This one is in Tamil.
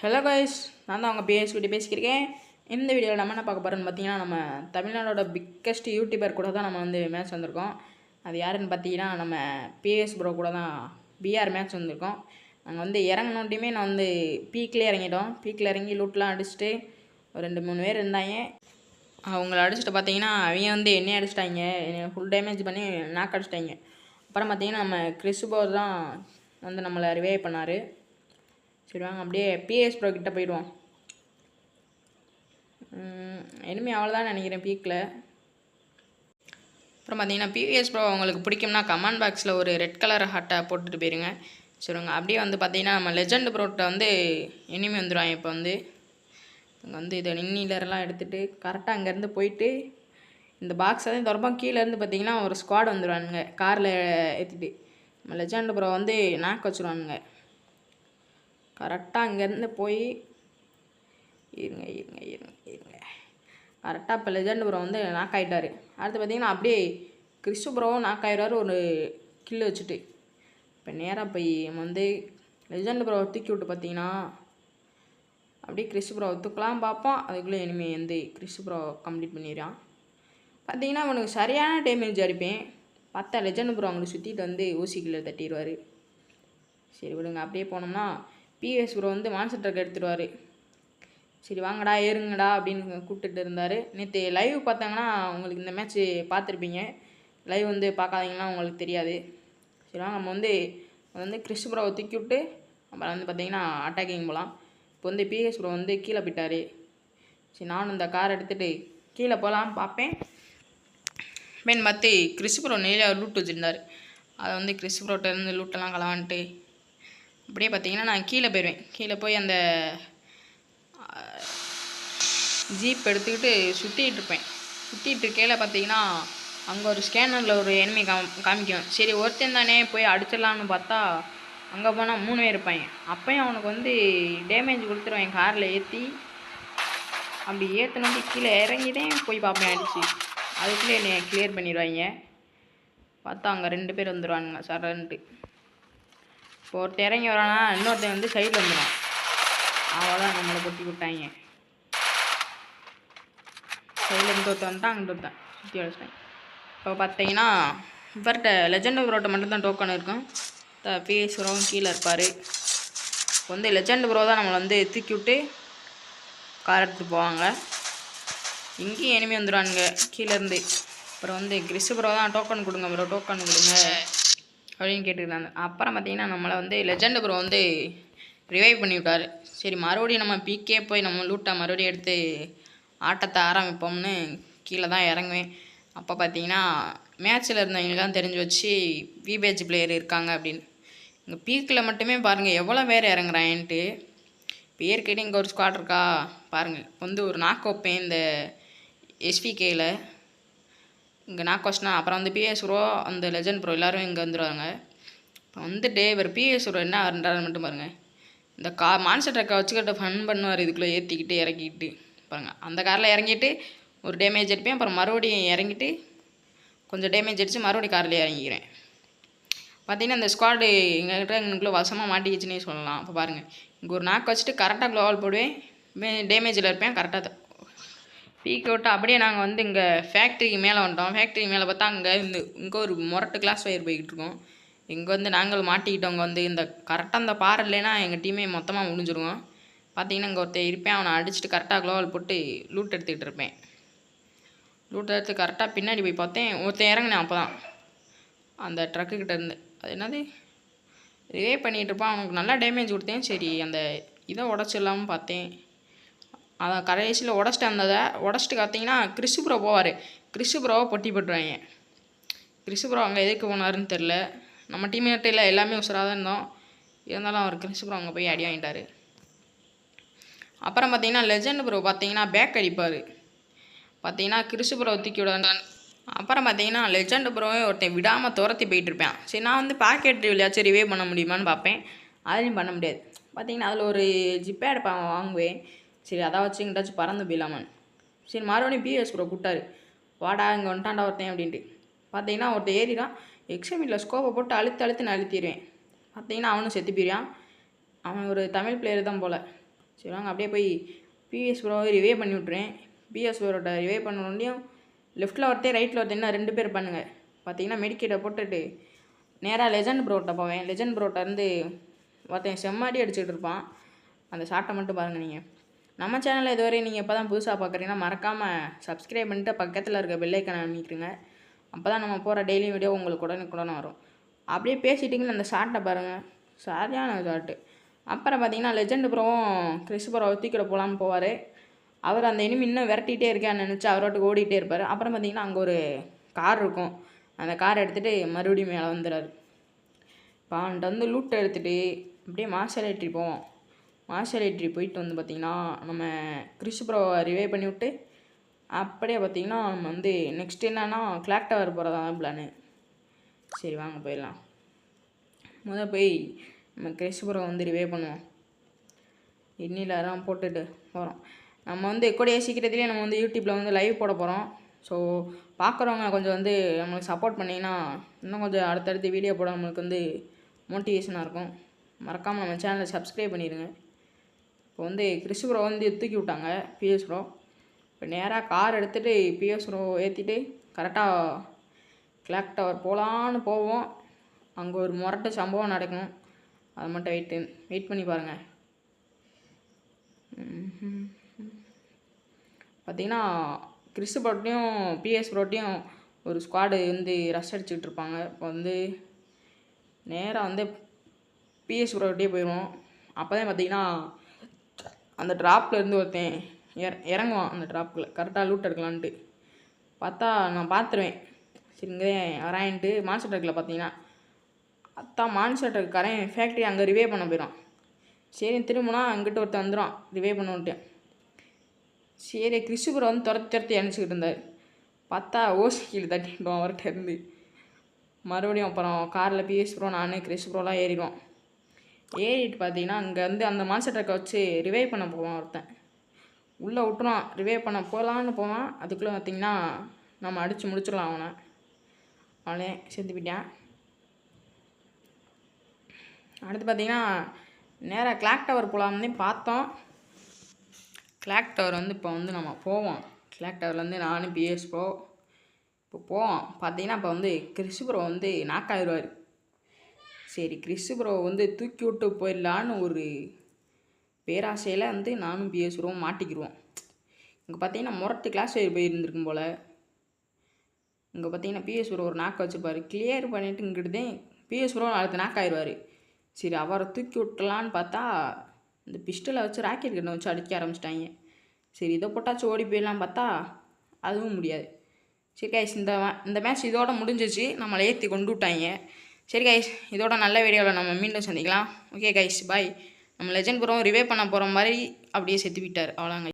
ஹலோ கைஸ், நான் தான் உங்கள் பிஎஸ்கிட்ட பேசிக்கிறேன். இந்த வீடியோவில் நம்ம என்ன பார்க்க போகிறோன்னு பார்த்தீங்கன்னா, நம்ம தமிழ்நாடோட பிக்கஸ்ட் யூடியூபர் கூட தான் நம்ம வந்து மேட்ச் வந்திருக்கோம். அது யாருன்னு பார்த்தீங்கன்னா, நம்ம பிஎஸ் ப்ரோ கூட தான் பிஆர் மேட்ச் வந்திருக்கோம். நாங்கள் வந்து இறங்கினோட்டியுமே நான் வந்து பீக்கில் இறங்கிட்டோம். பீக்கில் இறங்கி லூட்லாம் அடிச்சுட்டு ஒரு 2-3 பேர் இருந்தாங்க. அவங்கள அடிச்சுட்டு பார்த்தீங்கன்னா, அவங்க வந்து என்னையே அடிச்சிட்டாங்க. என்னை ஃபுல் டேமேஜ் பண்ணி நாக் அடிச்சிட்டாங்க. அப்புறம் பார்த்தீங்கன்னா, நம்ம கிறிஸ்போ தான் வந்து நம்மளை ரிவைவ் பண்ணார். சரி வாங்க அப்படியே பிஎஸ் ப்ரோ கிட்டே போயிடுவோம். இனிமே அவ்வளோதான் நினைக்கிறேன் பீக்கில். அப்புறம் பார்த்தீங்கன்னா பிஎஸ் ப்ரோ உங்களுக்கு பிடிக்கும்னா கமெண்ட் பாக்ஸில் ஒரு ரெட் கலர் ஹாட்டை போட்டுட்டு போயிருங்க. சரிங்க அப்படியே வந்து பார்த்தீங்கன்னா நம்ம லெஜண்ட் ப்ரோட்ட வந்து இனிமே வந்துடுவாங்க. இப்போ வந்து இங்கே வந்து இதை நின்னீலரெலாம் எடுத்துகிட்டு கரெக்டாக அங்கேருந்து போயிட்டு இந்த பாக்ஸ் தான் திறப்போம். கீழேருந்து பார்த்தீங்கன்னா ஒரு ஸ்குவாட் வந்துடுவானுங்க காரில் ஏற்றிட்டு. நம்ம லெஜண்ட் ப்ரோ வந்து நாக் வச்சுருவானுங்க. கரெக்டாக அங்கேருந்து போய் இருங்க கரெக்டாக இப்போ லெஜண்ட் ப்ரோ வந்து நாக் ஆகிட்டார். அடுத்து பார்த்தீங்கன்னா அப்படியே கிறிஸ்து ப்ரோவும் நாக் ஆகிடுவார் ஒரு கில்லு வச்சுட்டு. இப்போ நேராக போய் நம்ம வந்து லெஜண்ட் ப்ரோவை தூக்கி விட்டு பார்த்தீங்கன்னா அப்படியே கிறிஸ்து ப்ரோவை தூக்கலாம் பார்ப்போம். அதுக்குள்ளே இனிமேல் வந்து கிறிஸ்து ப்ரோ கம்ப்ளீட் பண்ணிடுறான். பார்த்தீங்கன்னா அவனுக்கு சரியான டேமேஜ் அடிப்பேன். பார்த்தா லெஜண்ட் ப்ரோ அவங்களுக்கு சுற்றிட்டு வந்து ஊசிக்குள்ளே தட்டிடுவார். சரி விடுங்க அப்படியே போனோம்னா பிஎஸ் ப்ரோ வந்து மான்ஸ்டர் ட்ரக் எடுத்துடுவார். சரி வாங்கடா ஏறுங்கடா அப்படின்னு கூப்பிட்டுட்டு இருந்தார். நேற்று லைவ் பார்த்தாங்கன்னா உங்களுக்கு இந்த மேட்ச்சு பார்த்துருப்பீங்க. லைவ் வந்து பார்க்காதீங்கன்னா உங்களுக்கு தெரியாது. சரி வாங்க நம்ம வந்து கிறிஸ்து ப்ரோவை தூக்கி விட்டு அப்புறம் வந்து பார்த்தீங்கன்னா அட்டாக்கிங் போகலாம். இப்போ வந்து பிஎஸ் ப்ரோ வந்து கீழே போயிட்டார். சரி நானும் இந்த கார் எடுத்துகிட்டு கீழே போகலாம் பார்ப்பேன். மேன் பார்த்து கிறிஸ்து ப்ரோ நிறையா லூட் வச்சுருந்தார். அதை வந்து கிறிஸ்து ப்ரோட்ட இருந்து லூட்டெல்லாம் களவான்ட்டு அப்படியே பார்த்தீங்கன்னா நான் கீழே போயிடுவேன். கீழே போய் அந்த ஜீப் எடுத்துக்கிட்டு சுற்றிட்டு இருப்பேன். சுற்றிட்டு இருக்கையில் பார்த்தீங்கன்னா அங்கே ஒரு ஸ்கேனரில் ஒரு எனிமி காமிக்கும். சரி ஒருத்தன் தானே போய் அடிச்சிடலான்னு பார்த்தா அங்கே போனால் 3 பேர் இருப்பாங்க. அப்போயும் அவனுக்கு வந்து டேமேஜ் கொடுத்துருவான் காரில் ஏற்றி. அப்படி ஏற்றினோட்டி கீழே இறங்கிட்டேன் போய் பார்ப்பேன் அடிச்சு. அதுக்குள்ளே என்னை கிளியர் பண்ணிடுவாங்க. பார்த்தா அங்கே 2 பேர் வந்துடுவானுங்க சரன்ட்டு. இப்போ ஒருத்தர் இறங்கி வரானா இன்னொருத்தன் வந்து சைடில் வந்துடும். அவ்வளோதான் நம்மளை கொட்டி விட்டாங்க. சைடில் இருந்து ஒருத்தன் வந்துட்டான் அங்கே ஒருத்தன் சுற்றி அடிச்சிட்டாங்க. இப்போ பார்த்தீங்கன்னா இவர்கிட்ட லெஜண்ட் ப்ரோட்ட மட்டும்தான் டோக்கன் இருக்கும். பிஎஸ் ப்ரோவும் கீழே இருப்பார். இப்போ வந்து லெஜண்ட் ப்ரோ தான் நம்மளை வந்து தூக்கி விட்டு கார் எடுத்துகிட்டு போவாங்க. இங்கேயும் எனிமி வந்துடுவானுங்க கீழேருந்து. அப்புறம் வந்து கிறிஸ்து ப்ரோ தான் டோக்கன் கொடுங்க ப்ரோ டோக்கன் கொடுங்க அப்படின்னு கேட்டுருந்தாங்க. அப்புறம் பார்த்தீங்கன்னா நம்மளை வந்து லெஜண்ட் ப்ரோ வந்து ரிவைவ் பண்ணி விட்டார். சரி மறுபடியும் நம்ம பீக்கே போய் நம்ம லூட்டை மறுபடியும் எடுத்து ஆட்டத்தை ஆரம்பிப்போம்னு கீழே தான் இறங்குவேன். அப்போ பார்த்தீங்கன்னா மேட்ச்சில் இருந்தவங்களாம் தெரிஞ்சு வச்சு விபேஜ் பிளேயர் இருக்காங்க அப்படின்னு. இங்கே பீக்கில் மட்டுமே பாருங்கள் எவ்வளோ பேர் இறங்குறான்ட்டு. இப்போ ஏற்கனவே இங்கே ஒரு ஸ்குவாட் இருக்கா பாருங்கள். வந்து ஒரு நாக் வைப்பேன் இந்த எஸ்பிகேயில். இங்கே நாக் வச்சுனா அப்புறம் வந்து பிஎஸ் ப்ரோ அந்த லெஜண்ட் ப்ரோ எல்லோரும் இங்கே வந்துடுவாங்க. இப்போ வந்துட்டு இவர் பிஎஸ் ப்ரோ என்ன பண்ணுறாருன்னு மட்டும் பாருங்கள். இந்த மான்ஸ்டர் ட்ரக்கை வச்சுக்கிட்டு ஃபன் பண்ணுவார். இதுக்குள்ளே ஏற்றிக்கிட்டு இறக்கிக்கிட்டு பாருங்கள். அந்த காரில் இறங்கிட்டு ஒரு டேமேஜ் அடிப்பேன். அப்புறம் மறுபடியும் இறங்கிட்டு கொஞ்சம் டேமேஜ் அடித்து மறுபடியும் காரில் இறங்கிக்கிறேன். பார்த்தீங்கன்னா இந்த ஸ்குவாடு எங்கள்கிட்ட எங்களுக்குள்ளே வசமாக மாட்டிக்கிச்சுன்னே சொல்லலாம். அப்போ பாருங்கள் இங்கே ஒரு நாக்கு வச்சுட்டு கரெக்டாக க்ளோவால் போடுவேன். டேமேஜில் இருப்பேன் கரெக்டாக பீக்கை விட்டு அப்படியே நாங்கள் வந்து இங்கே ஃபேக்ட்ரிக்கு மேலே வந்துட்டோம். ஃபேக்ட்ரிக்கு மேலே பார்த்தா இங்கே ஒரு முரட்டு கிளாஸ் ஃபயர் போய்கிட்டு இருக்கோம். இங்கே வந்து நாங்கள் மாட்டிக்கிட்டவங்க வந்து இந்த கரெக்டாக அந்த பாறை இல்லைன்னா எங்கள் டீமே மொத்தமாக முடிஞ்சிருவோம். பார்த்தீங்கன்னா இங்கே ஒருத்தர் இருப்பேன். அவனை அடிச்சுட்டு கரெக்டாக க்ளோவால் போட்டு லூட் எடுத்துக்கிட்டு இருப்பேன். லூட் எடுத்து கரெக்டாக பின்னாடி போய் பார்த்தேன். ஒருத்தன் இறங்கினேன். அப்போ தான் அந்த ட்ரக்குக்கிட்ட இருந்து அது என்னது ரிவே பண்ணிகிட்டு இருப்பான். அவனுக்கு நல்லா டேமேஜ் கொடுத்தேன். சரி அந்த இதை உடச்சிடலாம்னு பார்த்தேன். அதை கடைசியில் உடச்சிட்டு பார்த்தீங்கன்னா கிறிஸ்து ப்ரோ போவார். கிறிஸ்து ப்ரோவை பொட்டி போட்டுருவாங்க. கிறிஸ்து ப்ரோ அங்கே எதுக்கு போனாருன்னு தெரில. நம்ம டீம்மேட் இல்லை எல்லாமே உசுராக தான் இருந்தோம். இருந்தாலும் அவர் கிறிஸ்து ப்ரோ அங்கே போய் அடி வாங்கிட்டார். அப்புறம் பார்த்தீங்கன்னா லெஜண்ட் ப்ரோ பார்த்தீங்கன்னா பேக் அடிப்பார். பார்த்தீங்கன்னா கிறிஸ்து ப்ரோ தூக்கி விடாண்டான். அப்புறம் பார்த்தீங்கன்னா லெஜண்ட் ப்ரோவே ஒருத்தன் விடாமல் துரத்தி போயிட்டுருப்பேன். சரி நான் வந்து பாக்கெட் விளையாச்சும் ரிவே பண்ண முடியுமான்னு பார்ப்பேன். அதையும் பண்ண முடியாது. பார்த்தீங்கன்னா அதில் ஒரு ஜிப்பேட் வாங்குவேன். சரி அதை வச்சு எங்கிட்டாச்சும் பறந்து போயிடலாமான்னு. சரி மறுபடியும் பிஎஸ் ப்ரோ கூப்பிட்டாரு. வாடா இங்கே வந்துட்டான்டா ஒருத்தன் அப்படின்ட்டு. பார்த்தீங்கன்னா ஒருத்தன் ஏறிடான். எக்ஸாமில் ஸ்கோப்பை போட்டு அழுத்து நான் அழுத்திடுவேன். பார்த்தீங்கன்னா அவனும் செத்து போயிடுவான். அவன் ஒரு தமிழ் பிளேயர் தான் போல். சரி வாங்க அப்படியே போய் பிஎஸ் ப்ரோவை ரிவே பண்ணி விட்றேன். பிஎஸ் ப்ரோட்ட ரிவே பண்ணோடனையும் லெஃப்ட்டில் ஒருத்தர் ரைட்டில் ஒருத்தர் இன்னும் 2 பேர் பண்ணுங்கள். பார்த்தீங்கன்னா மெடிக்கேட்டை போட்டுட்டு நேராக லெஜண்ட் ப்ரோட்ட போவேன். லெஜண்ட் ப்ரோட்ட இருந்து ஒருத்தன் செம்மாடி அடிச்சுட்டு இருப்பான். அந்த ஷாட்டை மட்டும் பாருங்கள். நீங்கள் நம்ம சேனலில் இதுவரை நீங்கள் இப்போ தான் புதுசாக பார்க்குறீங்கன்னா மறக்காமல் சப்ஸ்கிரைப் பண்ணிட்டு பக்கத்தில் இருக்க பெல் ஐக்கானை அமைக்கிறீங்க. அப்போ தான் நம்ம போகிற டெய்லி வீடியோ உங்களுக்கு உடனே வரும். அப்படியே பேசிட்டிங்கன்னு அந்த ஷாட்டை பாருங்கள், சரியான ஷாட்டு. அப்புறம் பார்த்தீங்கன்னா லெஜண்ட் ப்ரோவும் கிறிஸ் ப்ரோவை தூக்கிட போகலான்னு போவார். அவர் அந்த இனிமே இன்னும் விரட்டிகிட்டே இருக்கேன்னு நினச்சி அவரோட்டுக்கு ஓடிட்டே இருப்பார். அப்புறம் பார்த்தீங்கன்னா அங்கே ஒரு கார் இருக்கும். அந்த காரை எடுத்துகிட்டு மறுபடியும் மேலே வந்துடுறாரு. இப்போ அவன்கிட்ட வந்து லூட்டை எடுத்துகிட்டு அப்படியே மார்ஷல் என்ட்ரி போவோம். மார்ஷல் என்ட்ரி போயிட்டு வந்து பார்த்திங்கன்னா நம்ம கிறிஸ் ப்ரோவை ரிவே பண்ணி விட்டு அப்படியே பார்த்திங்கன்னா நம்ம வந்து நெக்ஸ்ட் என்னன்னா கிளாக் டவர் போகிறதா தான் பிளானு. சரி வாங்க போயிடலாம். முதல் போய் நம்ம கிறிஸ் ப்ரோ வந்து ரிவே பண்ணுவோம். இன்னிலெல்லாம் போட்டுட்டு போகிறோம். நம்ம வந்து கூடிய சீக்கிரத்துலேயே நம்ம வந்து யூடியூப்பில் வந்து லைவ் போட போகிறோம். ஸோ பார்க்குறவங்க கொஞ்சம் வந்து நம்மளுக்கு சப்போர்ட் பண்ணிங்கன்னா இன்னும் கொஞ்சம் அடுத்தடுத்து வீடியோ போட நம்மளுக்கு வந்து மோட்டிவேஷனாக இருக்கும். மறக்காமல் நம்ம சேனலை சப்ஸ்கிரைப் பண்ணிடுங்க. இப்போ வந்து கிறிஸ் ப்ரோ வந்து தூக்கி விட்டாங்க பிஎஸ் ப்ரோ. இப்போ நேராக கார் எடுத்துகிட்டு பிஎஸ் ப்ரோ ஏற்றிட்டு கரெக்டாக கிளாக் டவர் போகலான்னு போவோம். அங்கே ஒரு முரட்டு சம்பவம் நடக்கும். அதை மட்டும் வெயிட் பண்ணி பாருங்கள். பார்த்திங்கன்னா கிறிஸ் ப்ரோட்டையும் பிஎஸ் ப்ரோட்டையும் ஒரு ஸ்குவாடு வந்து ரஷ் அடிச்சுக்கிட்டு இருப்பாங்க. இப்போ வந்து நேராக வந்து பிஎஸ் ப்ரோட்டே போயிடுவோம். அப்போ தான் பார்த்திங்கன்னா அந்த ட்ராப்பில் இருந்து ஒருத்தன் இறங்குவான். அந்த ட்ராப்பில் கரெக்டாக லூட் எடுக்கலான்ட்டு பார்த்தா நான் பார்த்துருவேன். சரி இங்கே வரான்ட்டு மான்ஸ்டர் ட்ரக்கில் பார்த்தீங்கன்னா மான்ஸ்டர் ட்ரக் கரேன் ஃபேக்ட்ரி அங்கே ரிவே பண்ண போயிடும். சரி திரும்பினா அங்கிட்ட ஒருத்தன் வந்துடும் ரிவே பண்ணிவிட்டு. சரி கிறிஸ் ப்ரோ வந்து துரத்தி அனுப்பிச்சிக்கிட்டு இருந்தார். பார்த்தா ஓசி கீழே தட்டிட்டோம் அவர்கிட்ட இருந்து. மறுபடியும் அப்புறம் காரில் பிஎஸ் ப்ரோ நான் கிறிஸ் ப்ரோலாம் ஏறிடுவோம். ஏறிட்டு பார்த்தீங்கன்னா அங்கே வந்து அந்த மான்ஸ்டர் ட்ரக்கை வச்சு ரிவே பண்ண போவான் ஒருத்தன். உள்ளே விட்டுருவான். ரிவே பண்ண போகலான்னு போவான். அதுக்குள்ளே பார்த்திங்கன்னா நம்ம அடித்து முடிச்சிடலாம் அவனை. அவனே செத்து போயிட்டான். அடுத்து பார்த்திங்கன்னா நேராக கிளாக் டவர் போகலாம்னு பார்த்தோம். கிளாக் டவர் வந்து இப்போ வந்து நம்ம போவோம். கிளாக் டவர்லேருந்து நானும் பிஎஸ் ப்ரோ இப்போ போவோம். பார்த்தீங்கன்னா இப்போ வந்து கிறிஸ் ப்ரோ வந்து நாக் ஆகிடுவார். சரி கிறிஸ் ப்ரோ வந்து தூக்கி விட்டு போயிடலான்னு ஒரு பேராசையில் வந்து நானும் பிஎஸ் ப்ரோவும் மாட்டிக்கிடுவோம். இங்கே பார்த்தீங்கன்னா முரட்டு கிளாஸ் போயிருந்துருக்கும் போல். இங்கே பார்த்தீங்கன்னா பிஎஸ் ப்ரோ ஒரு நாக்கு வச்சுருப்பார். கிளியர் பண்ணிவிட்டு இங்கிட்டு பிஎஸ் ப்ரோ அடுத்து நாக் ஆகிடுவார். சரி அவரை தூக்கி விட்டலான்னு பார்த்தா இந்த பிஸ்டலை வச்சு ராக்கெட் கண்ணை வச்சு அடிக்க ஆரம்பிச்சிட்டாங்க. சரி இதை போட்டாச்சும் ஓடி போயிடலாம் பார்த்தா அதுவும் முடியாது. சரி கைஸ் இந்த மேட்ச் இதோட முடிஞ்சிச்சு. நம்மளை ஏற்றி கொண்டு விட்டாங்க. சரி கைஸ் இதோட நல்ல வீடியோவில் நம்ம மீண்டும் சந்திக்கலாம். Okay guys bye. நம்ம லெஜண்ட் ப்ரோ ரிவே பண்ண போகிற மாதிரி அப்படியே செத்து விட்டார். அவ்வளோங்க.